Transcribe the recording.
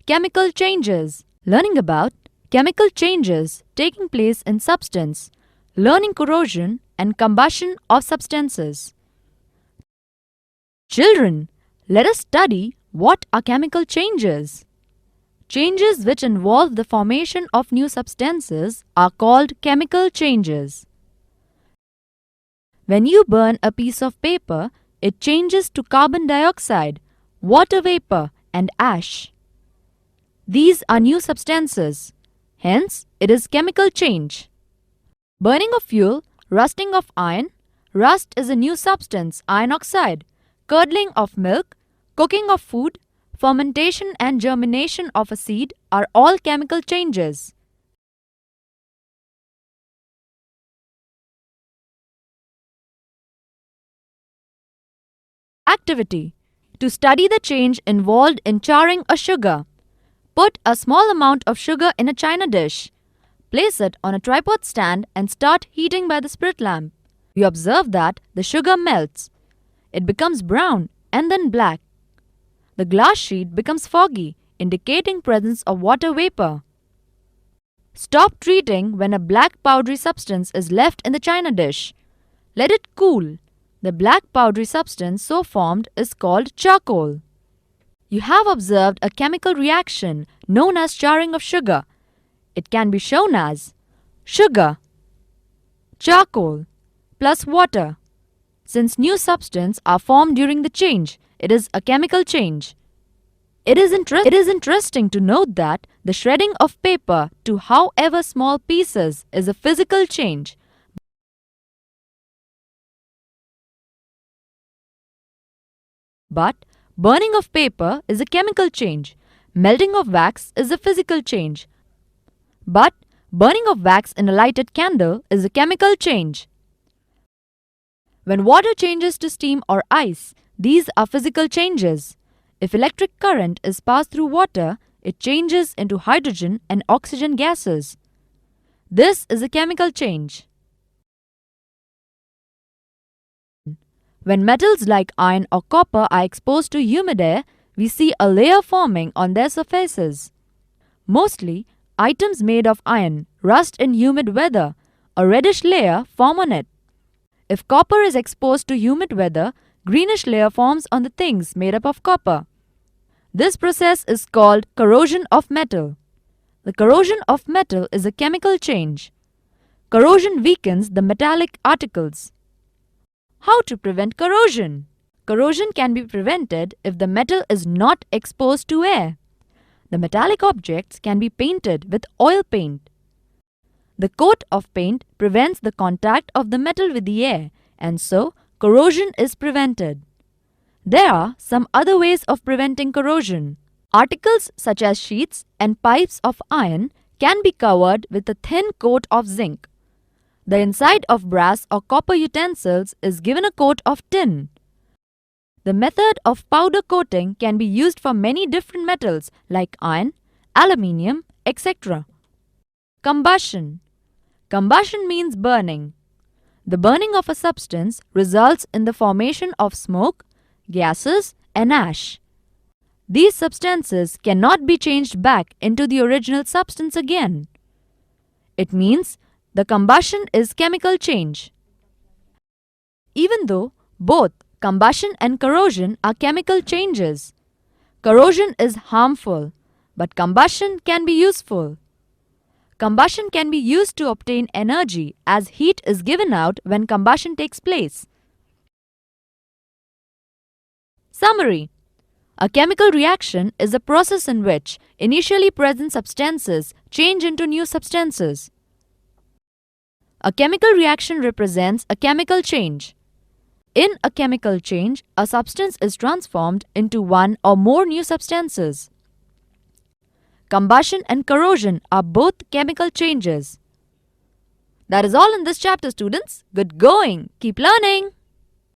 Chemical changes. Learning about chemical changes taking place in substance. Learning corrosion and combustion of substances. Children, let us study what are chemical changes. Changes which involve the formation of new substances are called chemical changes. When you burn a piece of paper, it changes to carbon dioxide, water vapor, and ash. These are new substances. Hence, it is chemical change. Burning of fuel, rusting of iron. Rust is a new substance, iron oxide. Curdling of milk, cooking of food, fermentation and germination of a seed are all chemical changes. Activity. To study the change involved in charring a sugar. Put a small amount of sugar in a china dish. Place it on a tripod stand and start heating by the spirit lamp. You observe that the sugar melts. It becomes brown and then black. The glass sheet becomes foggy, indicating presence of water vapor. Stop treating when a black powdery substance is left in the china dish. Let it cool. The black powdery substance so formed is called charcoal. You have observed a chemical reaction known as charring of sugar. It can be shown as sugar, charcoal, plus water. Since new substances are formed during the change, it is a chemical change. It is interesting to note that the shredding of paper to however small pieces is a physical change. But burning of paper is a chemical change. Melting of wax is a physical change. But burning of wax in a lighted candle is a chemical change. When water changes to steam or ice, these are physical changes. If electric current is passed through water, it changes into hydrogen and oxygen gases. This is a chemical change. When metals like iron or copper are exposed to humid air, we see a layer forming on their surfaces. Mostly, items made of iron rust in humid weather. A reddish layer forms on it. If copper is exposed to humid weather, greenish layer forms on the things made up of copper. This process is called corrosion of metal. The corrosion of metal is a chemical change. Corrosion weakens the metallic articles. How to prevent corrosion? Corrosion can be prevented if the metal is not exposed to air. The metallic objects can be painted with oil paint. The coat of paint prevents the contact of the metal with the air, and so corrosion is prevented. There are some other ways of preventing corrosion. Articles such as sheets and pipes of iron can be covered with a thin coat of zinc. The inside of brass or copper utensils is given a coat of tin. The method of powder coating can be used for many different metals like iron, aluminium, etc. Combustion. Combustion means burning. The burning of a substance results in the formation of smoke, gases, and ash. These substances cannot be changed back into the original substance again. It means the combustion is chemical change. Even though both combustion and corrosion are chemical changes, corrosion is harmful, but combustion can be useful. Combustion can be used to obtain energy as heat is given out when combustion takes place. Summary. A chemical reaction is a process in which initially present substances change into new substances. A chemical reaction represents a chemical change. In a chemical change, a substance is transformed into one or more new substances. Combustion and corrosion are both chemical changes. That is all in this chapter, students. Good going! Keep learning!